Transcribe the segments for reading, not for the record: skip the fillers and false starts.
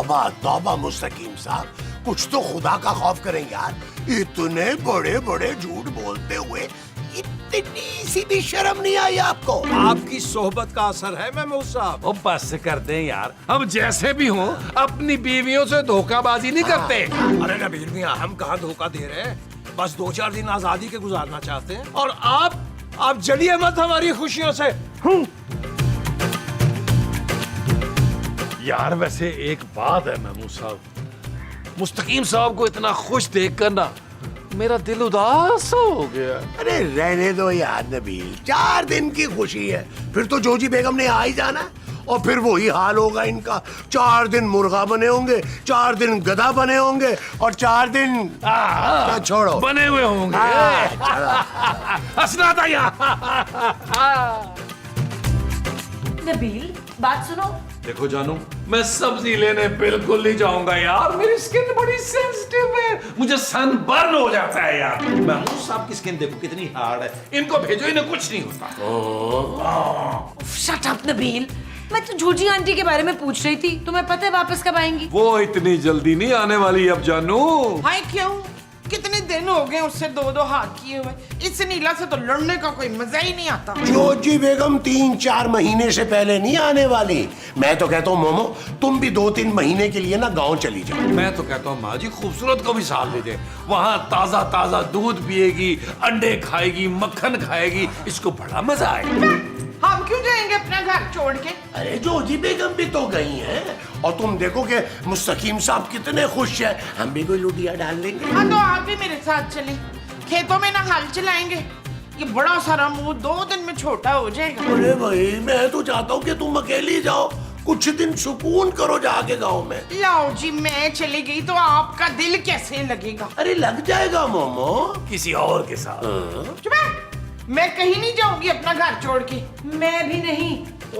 तौबा तौबा मुस्तकीम साहब, कुछ तो खुदा का खौफ करें यार। इतने बड़े बड़े झूठ बोलते हुए इतनी सीधी शर्म नहीं आई आपको? आपकी सोहबत का असर है महमूद साहब। ओ बस कर दें यार, हम जैसे भी हों अपनी बीवियों से धोखाबाजी नहीं करते। अरे नबील मियां, हम कहाँ धोखा दे रहे हैं, बस 2-4 दिन आजादी के गुजारना चाहते हैं। और आप जलिए मत हमारी खुशियों से। यार वैसे एक बात है महमूद साहब, मुस्तकीम साहब को इतना खुश देखकर ना मेरा दिल उदास हो गया। अरे रहने दो यार नबील, 4 दिन की खुशी है, फिर तो जोजी बेगम ने आ ही जाना है। और फिर वही हाल होगा इनका, 4 दिन मुर्गा बने होंगे, 4 दिन गधा बने होंगे और 4 दिन छोड़ो बने हुए होंगे। हंसना था यार। नबील, बात सुनो। देखो जानू, मैं सब्जी लेने बिल्कुल नहीं जाऊंगा यार, मेरी स्किन बड़ी सेंसिटिव है, मुझे सनबर्न हो जाता है यार। महमूद साहब की स्किन देखो कितनी हार्ड है, इनको भेजो, इन्हें कुछ नहीं होता। शट अप नबील, मैं तो जूजी आंटी के बारे में पूछ रही थी, तुम्हें पता है वापस कब आएंगी? वो इतनी जल्दी नहीं आने वाली अब जानू। हाय क्यों? कितने दिन हो गए उससे 2-2 हाथ किए हुए। इस नीला से तो लड़ने का कोई मजा ही नहीं आता। जोजी बेगम 3-4 महीने से पहले नहीं आने वाली। मैं तो कहता हूँ मोमो, तुम भी 2-3 महीने के लिए ना गांव चली जाओ। मैं तो कहता हूँ माँ जी खूबसूरत को भी साथ ले जाए, वहाँ ताजा ताजा दूध पिएगी, अंडे खाएगी, मक्खन खाएगी, इसको बड़ा मजा आएगा। हम क्यों जाएंगे अपना घर छोड़ के? अरे जोजी बेगम भी तो गई हैं और तुम देखो कि मुस्तकीम साहब कितने खुश हैं, हम भी कोई लुटिया डाल लेंगे। हाँ तो आप भी मेरे साथ चलें, खेतों में ना हल चलाएंगे। ये बड़ा सारा मुंह 2 दिन में छोटा हो जाएगा। अरे भाई, मैं तो चाहता हूँ कि तुम अकेली जाओ, कुछ दिन सुकून करो जाके गाँव में। लाओ जी, मैं चली गई तो आपका दिल कैसे लगेगा? अरे लग जाएगा मोमो, किसी और के साथ। चुप है, मैं कहीं नहीं जाऊंगी अपना घर छोड़ के। मैं भी नहीं।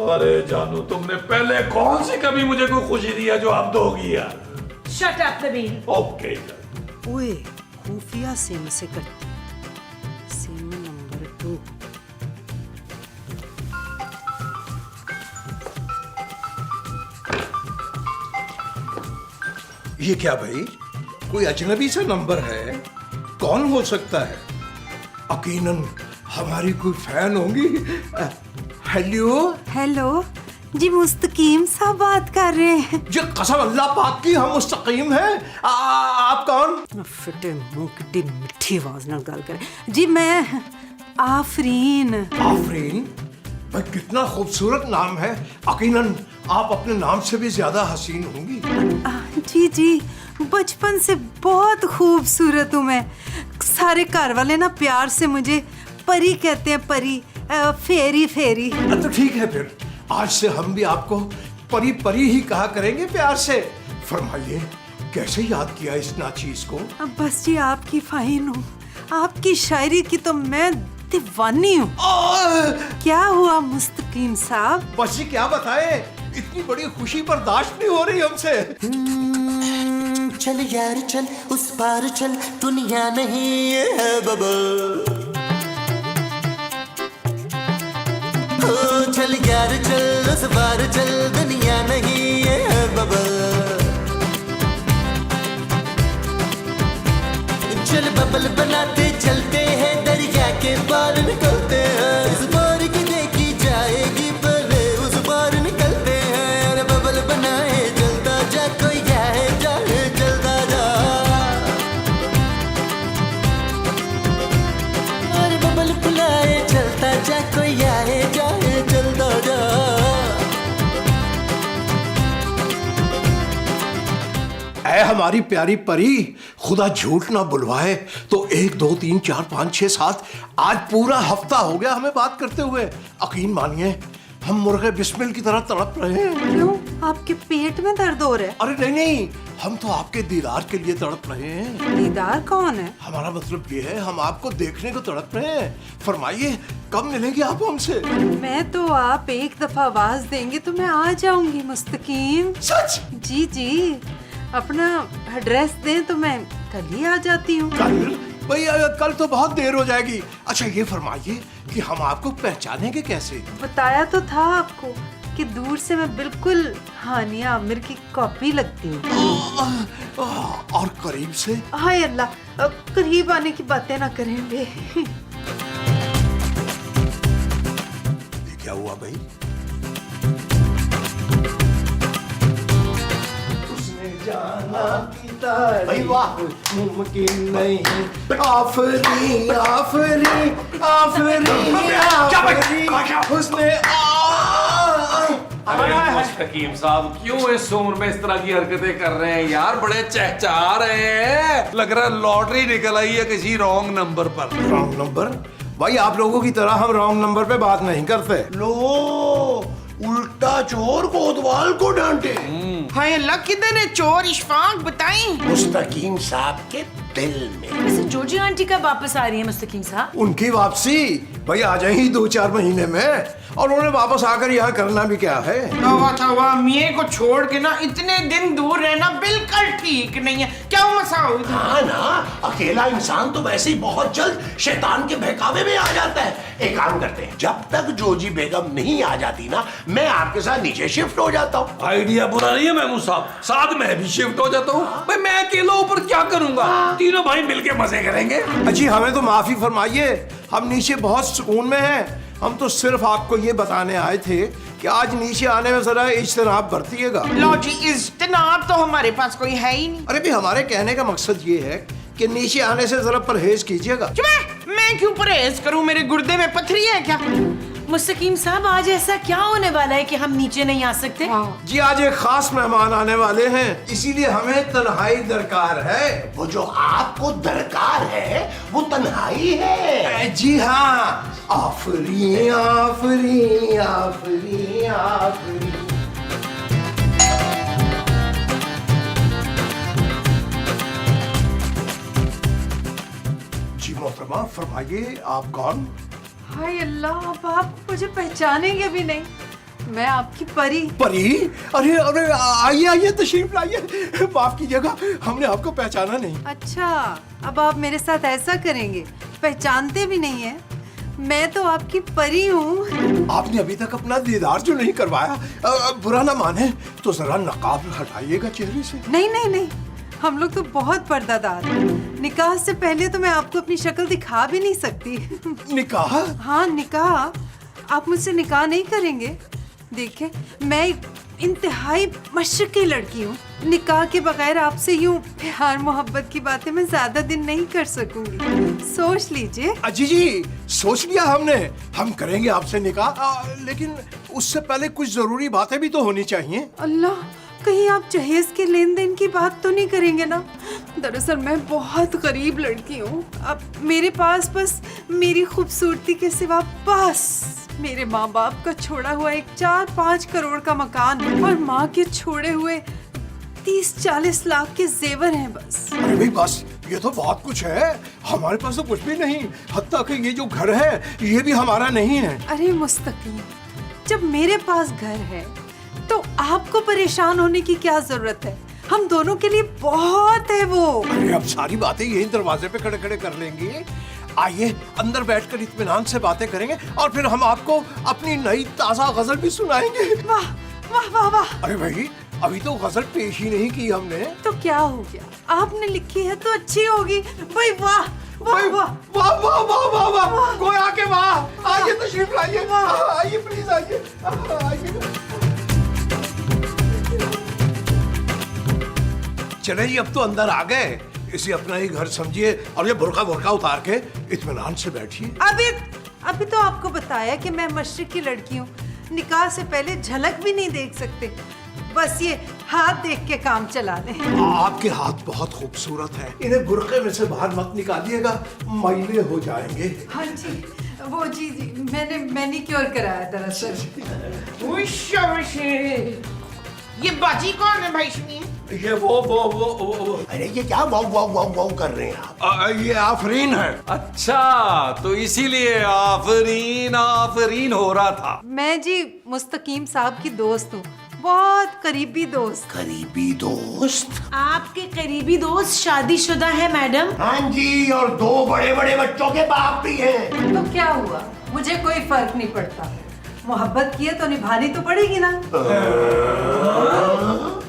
अरे जानू, तुमने पहले कौन सी कभी मुझे कोई खुशी दिया जो अब दोगी यार? Shut up Nabeel. ओके। ओए, खुफिया सिम से करते, सिम नंबर 2। ये क्या भाई, कोई अजनबी सा नंबर है? कौन हो सकता है? यकीनन हमारी कोई फैन होंगी। हेलो हेलो जी, मुस्तकीम साहब बात कर रहे हैं। जी, कसम अल्लाह पाक की हम मुस्तकीम हैं। आप कौन? फिटे मुंह कितनी मिठी आवाज नाल गल करे। जी मैं आफरीन। आफरीन? भाई कितना खूबसूरत नाम है। यकीनन आप अपने नाम से भी ज्यादा हसीन होंगी। जी जी, बचपन से बहुत खूबसूरत हूँ मैं। सारे घर वाले ना प्यार से मुझे परी कहते हैं, परी, फेरी फेरी। तो ठीक है, फिर आज से हम भी आपको परी परी ही कहा करेंगे प्यार से। फरमाइए, कैसे याद किया इस नाचीज को? अब बस जी आपकी फाइन हूँ, आपकी शायरी की तो मैं दीवानी हूँ। क्या हुआ मुस्तकीम साहब? बस जी क्या बताएं, इतनी बड़ी खुशी बर्दाश्त नहीं हो रही हमसे। चल यार चल, उस पार चल, दुनिया नहीं है बबल। ओ चल यार चल, उस पार चल, दुनिया नहीं है बबल। चल बबल बनाते चलते हैं, दरिया के पार निकलते हैं। इस बार की देखी जाएगी, पहले उस पार निकलते हैं। अरे बबल बनाए चलता जा, कोई जाए जाए चलता जा। अरे बबल बुलाए चलता जा, कोई आए जाए चलता जा। ऐ हमारी प्यारी परी, खुदा झूठ ना बुलवाए तो 1 2 3 4 5 6 7 आज पूरा हफ्ता हो गया हमें बात करते हुए। यकीन मानिए, हम मुर्गे बिस्मिल की तरह तड़प रहे हैं। क्यों, आपके पेट में दर्द हो रहा है? अरे नहीं नहीं, हम तो आपके दीदार के लिए तड़प रहे हैं। दीदार कौन है? हमारा मतलब ये है, हम आपको देखने को तड़प रहे हैं। फरमाइए, कब मिलेंगे आप हमसे? मैं तो आप एक दफा आवाज देंगे तो मैं आ जाऊंगी मुस्तकीम। सच? जी जी, अपना एड्रेस दें तो मैं कल ही आ जाती हूँ। कल? भैया कल तो बहुत देर हो जाएगी। अच्छा ये फरमाइए कि हम आपको पहचानेंगे कैसे? बताया तो था आपको, कि दूर से मैं बिल्कुल हानिया आमिर की कॉपी लगती हूँ। और करीब से? हाय अल्लाह, करीब आने की बातें ना करें बे। ये क्या हुआ भाई? उसने जाना पीता भाई वाह, मुमकिन नहीं। आफरी आफरी आफरी आफरी उसने अरे मुस्तकीम साहब, क्यों इस उम्र में इस तरह की हरकतें कर रहे हैं यार? बड़े चहचहा रहे हैं, लग रहा है लॉटरी निकल आई है किसी रॉन्ग नंबर पर। Wrong number? भाई आप लोगों की तरह हम रॉन्ग नंबर पे बात नहीं करते। लो, उल्टा चोर कोतवाल को डांटे। हाय अल्लाह, किधर है चोर? इशफाक बताएं। मुस्तकीम साहब के दिल में। वैसे जोजी आंटी कब वापस आ रही है मुस्तकीम साहब? उनकी वापसी भाई आ जाएगी 2-4 महीने में, और उन्हें वापस आकर यहाँ करना भी क्या है। तवा मियाँ को छोड़ के ना इतने दिन दूर रहना बिल्कुल ठीक नहीं है। क्या मसाउद? हाँ ना, अकेला इंसान तो वैसे ही बहुत जल्द शैतान के बहकावे में आ जाता है। एक काम करते हैं, जब तक जोजी बेगम नहीं आ जाती ना, मैं आपके साथ नीचे शिफ्ट हो जाता हूँ। आइडिया बुरा नहीं है महमूद साहब, साथ में भी शिफ्ट हो जाता हूँ। भाई मैं अकेला ऊपर क्या करूंगा, तीनों भाई मिलके मजे करेंगे। अजी हमें तो माफी फरमाइए, हम नीचे बहुत सुकून में हैं। हम तो सिर्फ आपको ये बताने आए थे कि आज नीचे आने में जरा इज्तनाब बरतिएगा। लो जी, इज्तनाब तो हमारे पास कोई है ही नहीं। अरे भी हमारे कहने का मकसद ये है कि नीचे आने से जरा परहेज कीजिएगा। मैं क्यों परहेज करूं? मेरे गुर्दे में पथरी है क्या? मुस्तकीम साहब, आज ऐसा क्या होने वाला है कि हम नीचे नहीं आ सकते? जी आज एक खास मेहमान आने वाले हैं, इसीलिए हमें तन्हाई दरकार है। वो जो आपको दरकार है वो तन्हाई है। जी हाँ, आफरी आफरी आफरी आफरी। जी मोहतरमा फरमाइए, आप कौन? हाय अल्लाह, अब आप मुझे पहचानेंगे भी नहीं। मैं आपकी परी। परी? अरे अरे आइए आइए, तशरीफ लाइए। माफ कीजिएगा, हमने आपको पहचाना नहीं। अच्छा, अब आप मेरे साथ ऐसा करेंगे? पहचानते भी नहीं है? मैं तो आपकी परी हूँ। आपने अभी तक अपना दीदार जो नहीं करवाया, बुरा ना माने तो जरा नकाब हटाइएगा चेहरे से। नहीं नहीं नहीं, हम लोग तो बहुत पर्दादार हैं। निकाह से पहले तो मैं आपको अपनी शक्ल दिखा भी नहीं सकती। निकाह? हाँ निकाह। आप मुझसे निकाह नहीं करेंगे? देखिए, मैं इंतहाई मशक्की लड़की हूँ। निकाह के बगैर आपसे यूं प्यार मोहब्बत की बातें मैं ज्यादा दिन नहीं कर सकूंगी। सोच लीजिए। अजी जी, सोच लिया हमने, हम करेंगे आपसे निकाह, लेकिन उससे पहले कुछ जरूरी बातें भी तो होनी चाहिए। अल्लाह, कहीं आप जहेज के लेन देन की बात तो नहीं करेंगे ना? दरअसल मैं बहुत गरीब लड़की हूँ। अब मेरे पास बस मेरी खूबसूरती के सिवा बस मेरे माँ बाप का छोड़ा हुआ एक 4-5 करोड़ का मकान और माँ के छोड़े हुए 30-40 लाख के जेवर हैं बस। अरे भाई बस, ये तो बहुत कुछ है। हमारे पास तो कुछ भी नहीं, हत्ता कि ये जो घर है ये भी हमारा नहीं है। अरे मुस्तकीम, जब मेरे पास घर है तो आपको परेशान होने की क्या जरूरत है? हम दोनों के लिए बहुत है वो। अरे अब सारी बातें यही दरवाजे पे खड़े खड़े कर लेंगे। आइए अंदर बैठकर इत्मीनान से बातें करेंगे और फिर हम आपको अपनी नई ताजा गजल भी सुनाएंगे। वाह वाह वाह वाह। अरे भाई, अभी तो गजल पेश ही नहीं की हमने। तो क्या हो गया, आपने लिखी है तो अच्छी होगी। भाई वाह वाह वाह वाह वाह वाह वाह वाह, गोया के वाह। आइए तशरीफ लाइए, आइए प्लीज आइए, आइए। चले जी, अब तो अंदर आ गए, इसे अपना ही घर समझिए और ये बुर्का उतार के इत्मीनान से बैठिए। अभी तो आपको बताया कि मैं मशरिक की लड़की हूँ। निकाह से पहले झलक भी नहीं देख सकते, बस ये हाथ देख के काम चला लें। आपके हाथ बहुत खूबसूरत हैं, इन्हें बुर्के में से बाहर मत निकालिएगा, मैले हो जाएंगे। हाँ जी, वो जी मैंने मैनिक्योर कराया दरअसल। ये बाजी कौन है भाई? सुनिए, ये वो। अरे ये क्या वाव वाव वाव वाव कर रहे हैं आप? ये आफरीन है। अच्छा, तो इसीलिए आफरीन आफरीन हो रहा था। मैं जी मुस्तकीम साहब की दोस्त हूँ, बहुत करीबी दोस्त। करीबी दोस्त? आपके करीबी दोस्त शादीशुदा है मैडम? हाँ जी, और 2 बड़े बड़े बच्चों के बाप भी हैं। तो क्या हुआ, मुझे कोई फर्क नहीं पड़ता। मोहब्बत की है तो निभानी तो पड़ेगी ना।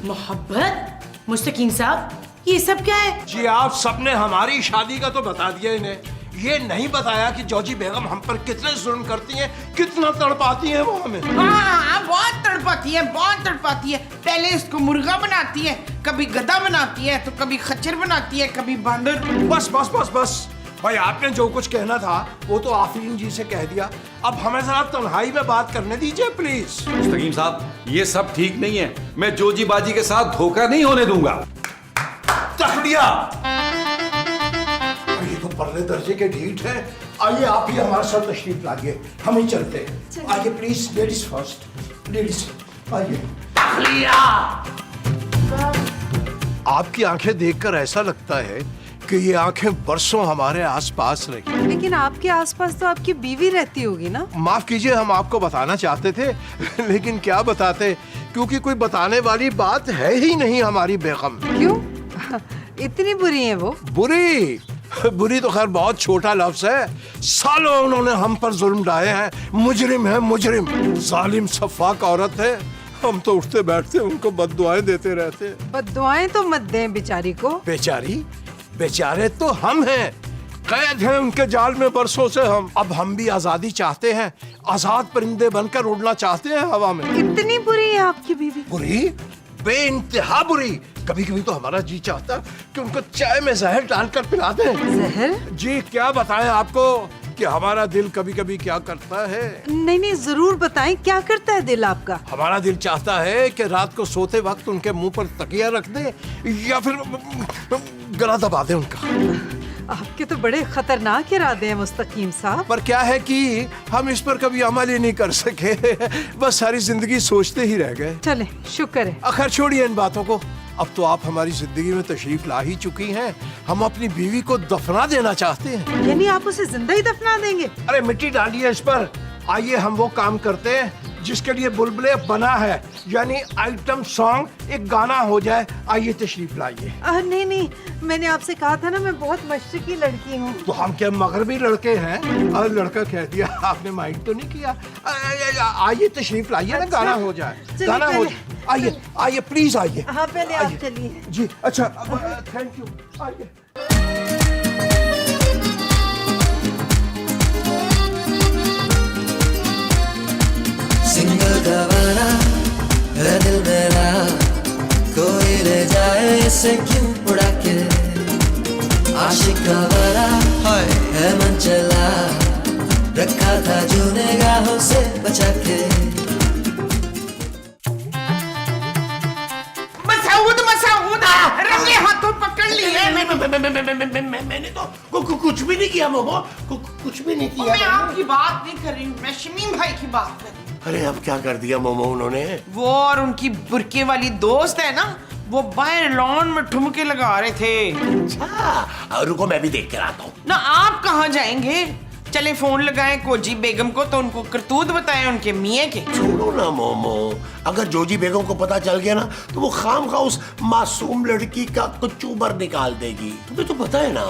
मोहब्बत? मुस्तकीम साहब, ये सब क्या है? जी आप सबने हमारी शादी का तो बता दिया इन्हें, ये नहीं बताया कि जॉजी बेगम हम पर कितने जुल्म करती हैं, कितना तड़पाती हैं वो हमें। हाँ, बहुत तड़पाती है, बहुत तड़पाती है। पहले इसको मुर्गा बनाती है, कभी गधा बनाती है, तो कभी खच्चर बनाती है, कभी बांदर। बस बस बस बस भाई, आपने जो कुछ कहना था वो तो आफरीन जी से कह दिया। अब हमें जरा तन्हाई में बात करने दीजिए प्लीज। मुस्तकीम साहब, ये सब ठीक नहीं है। मैं जोजी बाजी के साथ धोखा नहीं होने दूंगा। तखड़िया, ये तो परले दर्जे के ढीठ है। आइए आप ही हमारे साथ तशरीफ लाइए, हम ही चलते हैं। आइए प्लीज, लेडीज फर्स्ट, लेडीज आइए। आपकी आंखें देखकर ऐसा लगता है कि ये आंखें बरसों हमारे आसपास रही। लेकिन आपके आसपास तो आपकी बीवी रहती होगी ना? माफ कीजिए, हम आपको बताना चाहते थे लेकिन क्या बताते, क्योंकि कोई बताने वाली बात है ही नहीं हमारी बेगम। क्यों? इतनी बुरी है वो? बुरी? बुरी तो खैर बहुत छोटा लफ्ज है। सालों उन्होंने हम पर जुल्म ढाए हैं। मुजरिम है, मुजरिम, जालिम सफाक औरत है। हम तो उठते बैठते उनको बद्दुआएं देते रहते। बद्दुआएं तो मत दें बेचारी को। बेचारी? बेचारे तो हम हैं, कैद हैं उनके जाल में बरसों से हम। अब हम भी आजादी चाहते हैं, आजाद परिंदे बनकर उड़ना चाहते हैं हवा में। कितनी बुरी है आपकी बीवी? बुरी? बेइंतहा बुरी। कभी कभी तो हमारा जी चाहता कि उनको चाय में जहर डालकर पिला दें। जहर? जी क्या बताएं आपको कि हमारा दिल कभी कभी क्या करता है। नहीं नहीं, जरूर बताएं, क्या करता है दिल आपका? हमारा दिल चाहता है कि रात को सोते वक्त उनके मुंह पर तकिया रख दे या फिर गला दबा दे उनका। आपके तो बड़े खतरनाक इरादे हैं मुस्तकीम साहब। पर क्या है कि हम इस पर कभी अमल ही नहीं कर सके, बस सारी जिंदगी सोचते ही रह गए। चले, शुक्र है। आखिर छोड़िए इन बातों को, अब तो आप हमारी जिंदगी में तशरीफ ला ही चुकी हैं। हम अपनी बीवी को दफना देना चाहते हैं। यानी आप उसे जिंदा ही दफना देंगे? अरे मिट्टी डालिए इस पर। आइए हम वो काम करते हैं जिसके लिए बुलबुले बना है, यानी आइटम सॉन्ग, एक गाना हो जाए। आइए तशरीफ लाइए। नहीं नहीं, मैंने आपसे कहा था ना मैं बहुत मशरकी लड़की हूँ। तो हम क्या मगरबी लड़के हैं? और लड़का कह दिया, आपने माइंड तो नहीं किया। आइए तशरीफ लाइए ना, अच्छा, गाना हो जाए, चलिए गाना हो पहले। जाए। आइए आइए प्लीज आइए। हाँ पहले आप चलिए। जी अच्छा, थैंक यू। आइए। सिंगल गवारा है दिल मेरा, कोई ले जाए इसे क्यों उड़ा के। आशिक गवारा है मन चला, रखा था जो निगाहों से बचा के। मसूद रंगे हाथों पकड़ लिए। मैंने तो कुछ भी नहीं किया मोमो, कुछ भी नहीं किया। मैं आपकी बात नहीं कर रही हूँ, मैं शमीम भाई की बात कर रही हूँ। अरे अब क्या कर दिया मोमो उन्होंने? वो और उनकी बुरके वाली दोस्त है ना, वो बाहर लॉन में ठुमके लगा रहे थे। अच्छा, रुको मैं भी देख कर आता हूँ। ना आप कहाँ जाएंगे? चले फोन लगाएं कोजी बेगम को, तो उनको करतूत बताएं उनके मियाँ के। छोड़ो ना मोमो, अगर जोजी बेगम को पता चल गया ना तो वो खामखा उस मासूम लड़की का कुचूबर निकाल देगी। तुम्हें तो पता है ना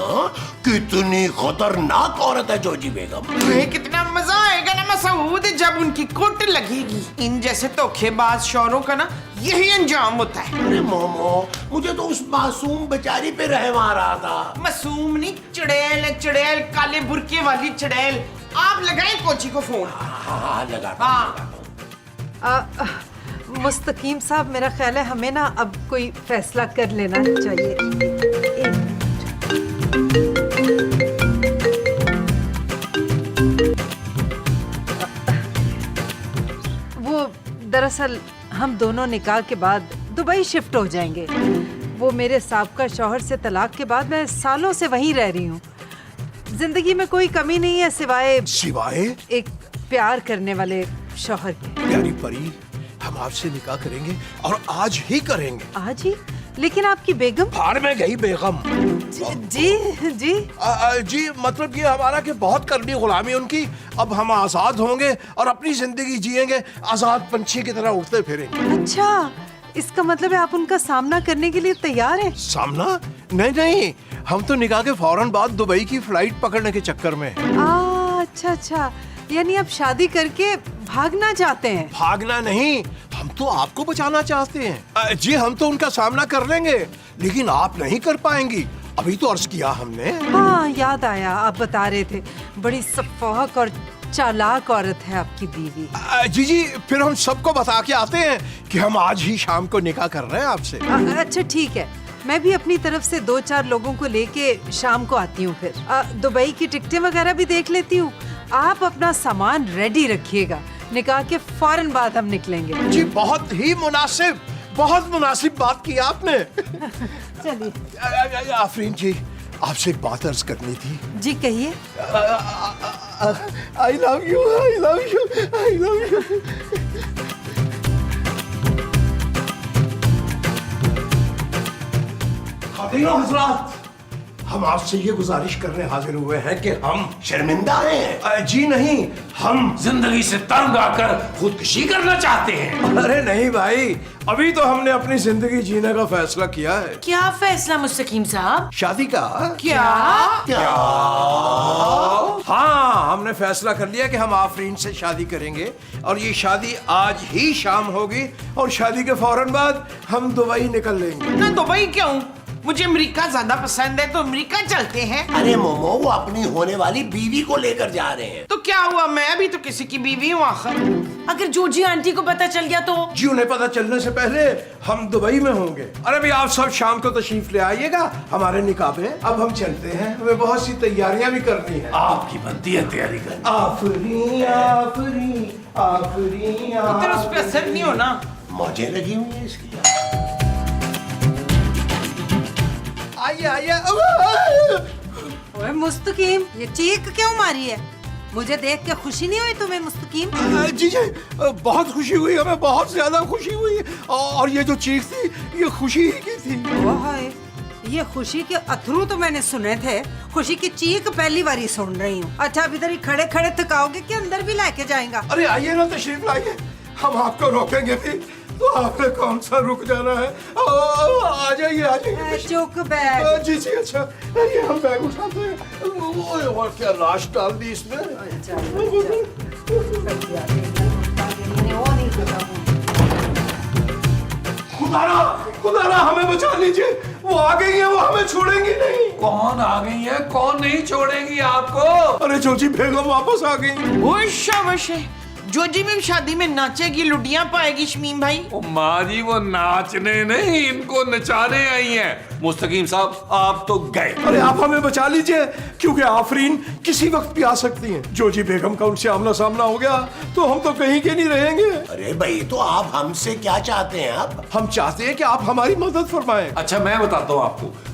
कितनी खतरनाक औरत है जोजी बेगम। कितना मजा आएगा ना मसूद जब उनकी कुट लगेगी। इन जैसे धोखेबाज शौरों का ना यही अंजाम होता है। अरे मोमो, मुझे तो उस मासूम बेचारी पे रहम आ रहा था। मासूम नहीं, चुड़ैल है चुड़ैल, काले बुरके वाली चुड़ैल। आप लगाएं कोची को फोन। हाँ लगाता हाँ। मुस्तकीम साहब, मेरा ख्याल है हमें ना अब कोई फैसला कर लेना चाहिए। वो दरअसल हम दोनों निकाह के बाद दुबई शिफ्ट हो जाएंगे। वो मेरे साबका शौहर से तलाक के बाद मैं सालों से वहीं रह रही हूँ। जिंदगी में कोई कमी नहीं है सिवाय एक प्यार करने वाले शौहर के। प्यारी परी, हम आपसे निकाह करेंगे और आज ही करेंगे। आज ही? लेकिन आपकी बेगम? भाड़ में गई बेगम। जी जी जी मतलब ये हमारा कि बहुत करनी गुलामी उनकी। अब हम आजाद होंगे और अपनी जिंदगी जिएंगे, आजाद पंछी की तरह उड़ते फिरेंगे। अच्छा, इसका मतलब है आप उनका सामना करने के लिए तैयार हैं? सामना? नहीं नहीं, हम तो निकाह के फौरन बाद दुबई की फ्लाइट पकड़ने के चक्कर में हैं। अच्छा अच्छा, यानी आप शादी करके भागना चाहते हैं। भागना नहीं, हम तो आपको बचाना चाहते हैं। जी हम तो उनका सामना कर लेंगे, लेकिन आप नहीं कर पाएंगी। अभी तो अर्ज किया हमने। हाँ याद आया, आप बता रहे थे बड़ी सफाक और चालाक औरत है आपकी बीवी। जी फिर हम सबको बता के आते हैं कि हम आज ही शाम को निकाह कर रहे हैं आपसे। अच्छा ठीक है, मैं भी अपनी तरफ से 2-4 लोगों को लेके शाम को आती हूँ। फिर दुबई की टिकटें वगैरह भी देख लेती हूँ। आप अपना सामान रेडी रखिएगा, निकाह के फौरन बाद हम निकलेंगे। जी बहुत ही मुनासिब, बहुत मुनासिब बात की आपने। चलिए। आफरीन जी आपसे एक बात अर्ज करनी थी। जी कहिए। I love you, I love you, I love you. खातिनों हज़रात, हम आपसे ये गुजारिश करने हाजिर हुए हैं कि हम शर्मिंदा हैं? जी नहीं, हम जिंदगी से तंग आकर खुदकुशी करना चाहते हैं। अरे नहीं भाई, अभी तो हमने अपनी जिंदगी जीने का फैसला किया है। क्या फैसला मुस्तकीम साहब? शादी का। क्या? हाँ हमने फैसला कर लिया कि हम आफरीन से शादी करेंगे और ये शादी आज ही शाम होगी और शादी के फौरन बाद हम दुबई निकल लेंगे। ना दुबई क्यों? मुझे अमेरिका ज्यादा पसंद है, तो अमेरिका चलते हैं। अरे मोमो, वो अपनी होने वाली बीवी को लेकर जा रहे हैं। तो क्या हुआ, मैं भी तो किसी की बीवी हूँ आखिर। अगर जोजी आंटी को पता चल गया तो? जी उन्हें पता चलने से पहले हम दुबई में होंगे। अरे भाई आप सब शाम को तशरीफ ले आइएगा हमारे निकाह में। अब हम चलते हैं, हमें बहुत सी तैयारियां भी करनी है। आपकी बनती है तैयारी करनी। आफरीन आफरीन आफरीन। तो उस पर असर नहीं होना। मौजें लगी हुई है इसकी। आइए आइए। ओए मुस्तकीम, ये चीख क्यों मारी है? मुझे देख के खुशी नहीं हुई तुम्हें मुस्तकीम? जी जी बहुत खुशी हुई, हमें बहुत ज्यादा खुशी हुई। और ये जो चीख थी ये खुशी ही की थी। ओह ये खुशी के अथरू तो मैंने सुने थे, खुशी की चीख पहली बारी सुन रही हूँ। अच्छा अब इधर ही खड़े खड़े थकाओगे कि अंदर भी लेके जाएगा? अरे आइए ना, तशरीफ लाइए, हम आपको रोकेंगे भी तो आपने कौन सा रुक जाना है। आ जाइए आ जाइए। चुक बैग। जी जी अच्छा, ये हम बैग उठाते हैं। और क्या लाश डाल दी इसमें। खुदारा हमें बचा लीजिए, वो आ गई है, वो हमें छोड़ेंगी नहीं। कौन आ गई है, कौन नहीं छोड़ेंगी आपको? अरे जोजी बेगम वापस आ गई। वो शाबाश है, जोजी में शादी में नाचेगी, लुडियां पाएगी शमीम भाई। ओ माँ जी, वो नाचने नहीं, इनको नचाने आई हैं। मुस्तकीम साहब आप तो गए। अरे आप हमें बचा लीजिए, क्योंकि आफरीन किसी वक्त भी आ सकती हैं। जोजी बेगम का उनसे आमना सामना हो गया तो हम तो कहीं के नहीं रहेंगे। अरे भाई, तो आप हमसे क्या चाहते हैं? अब हम चाहते हैं कि आप हमारी मदद फरमाएं। अच्छा मैं बताता हूँ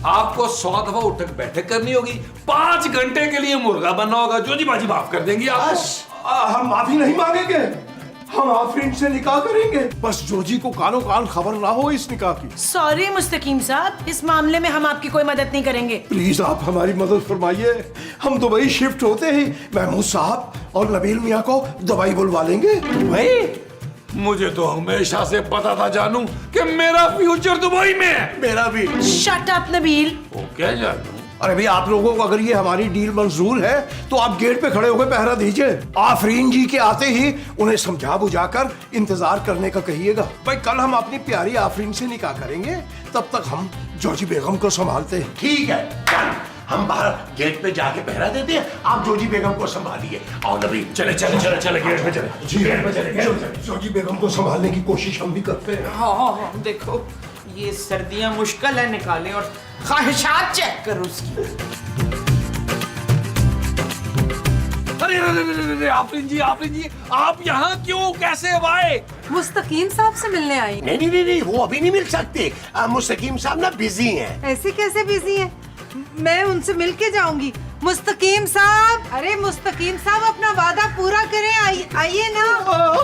आपको 100 दफा उठक बैठक करनी होगी, 5 घंटे के लिए मुर्गा बनना होगा। जोजी बाजी माफ कर देंगी आपको। हम माफी नहीं मांगेंगे, हम आफरीन से निकाह करेंगे। बस जोजी को कानो कान खबर ना हो इस निकाह की। सॉरी मुस्तकीम साहब, इस मामले में हम आपकी कोई मदद नहीं करेंगे। प्लीज आप हमारी मदद फरमाइए। हम दुबई शिफ्ट होते ही महमूद साहब और नबील मियाँ को दुबई बुलवा लेंगे। दुबई? मुझे तो हमेशा से पता था जानू कि मेरा फ्यूचर दुबई में है। मेरा भी। Shut up Nabeel. ओके जानू। अरे भाई आप लोगों को अगर ये हमारी डील मंजूर है तो आप गेट पे खड़े होकर पहरा दीजिए। आफरीन जी के आते ही उन्हें समझा बुझाकर इंतजार करने का कहिएगा। भाई कल हम अपनी प्यारी आफरीन से निकाह करेंगे, तब तक हम जोजी बेगम को संभालते हैं। ठीक है, डन। हम बाहर गेट पे जाके पहरा देते हैं, आप जोजी बेगम को संभालिए। और नबी चले गेट पे चले। जी गेट पे चले। जोजी बेगम को संभालने की कोशिश हम भी करते हैं। हाँ देखो ये सर्दियां मुश्किल है, निकालें और ख्वाहिशात चेक करो उसकी। अरे आफरीन जी आप यहाँ क्यों, कैसे आए? मुस्तकीम साहब से मिलने आई। नहीं, वो अभी नहीं मिल सकते। मुस्तकीम साहब ना बिजी हैं। ऐसे कैसे बिजी हैं? मैं उनसे मिल के जाऊंगी। मुस्तकीम साहब, अरे मुस्तकीम साहब अपना वादा पूरा करें, आइए ना।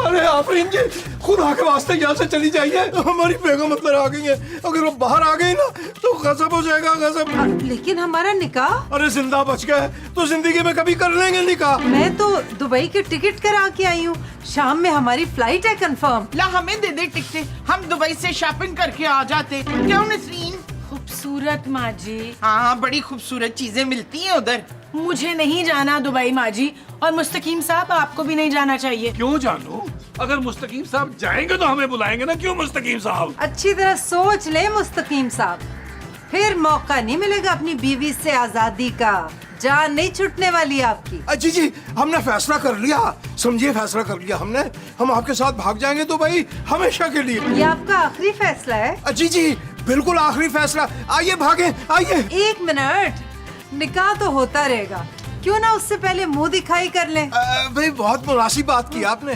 अरे आफरीन जी खुदा के वास्ते यहाँ से चली जाइए, हमारी बेगम अंदर आ गई है। अगर वो बाहर आ गई ना तो गजब हो जाएगा, गजब। लेकिन हमारा निकाह? अरे जिंदा बच गए तो जिंदगी में कभी कर लेंगे निकाह। मैं तो दुबई की टिकट करा के आई हूँ, शाम में हमारी फ्लाइट है कंफर्म। ला हमें दे दे टिकटें, हम दुबई से शॉपिंग करके आ जाते। क्यों नसरीन? खूबसूरत माँ जी। हाँ बड़ी खूबसूरत चीजें मिलती हैं उधर। मुझे नहीं जाना दुबई माँ जी, और मुस्तकीम साहब आपको भी नहीं जाना चाहिए। क्यों जानू? अगर मुस्तकीम साहब जाएंगे तो हमें बुलाएंगे ना, क्यों मुस्तकीम साहब? अच्छी तरह सोच ले मुस्तकीम साहब, फिर मौका नहीं मिलेगा अपनी बीवी से आजादी का। जान नहीं छूटने वाली आपकी। जी जी, हमने फैसला कर लिया, समझिए फैसला कर लिया हमने। हम आपके साथ भाग जाएंगे तो भाई हमेशा के लिए। ये आपका आखिरी फैसला है? जी जी, बिल्कुल आखिरी फैसला। आइए भागे, आइए। 1 मिनट, निकाह तो होता रहेगा, क्यों ना उससे पहले मुंह दिखाई कर लें? भाई बहुत मुनासिब बात की आपने।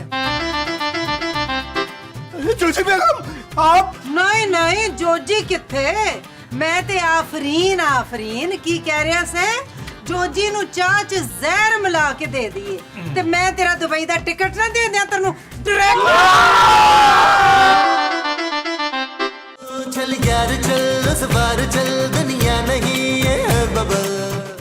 जोजी बेगम आप। नहीं नहीं, जोजी किथे, मैं ते आफरीन आफरीन की कह रहा से जोजी नु चाह च जहर मिला के दे दिए ते मैं तेरा दुबई दा टिकट ना दे दिया तेनू डायरेक्ट। चल यार चल, उस बार चल, दुनिया नहीं है बबल।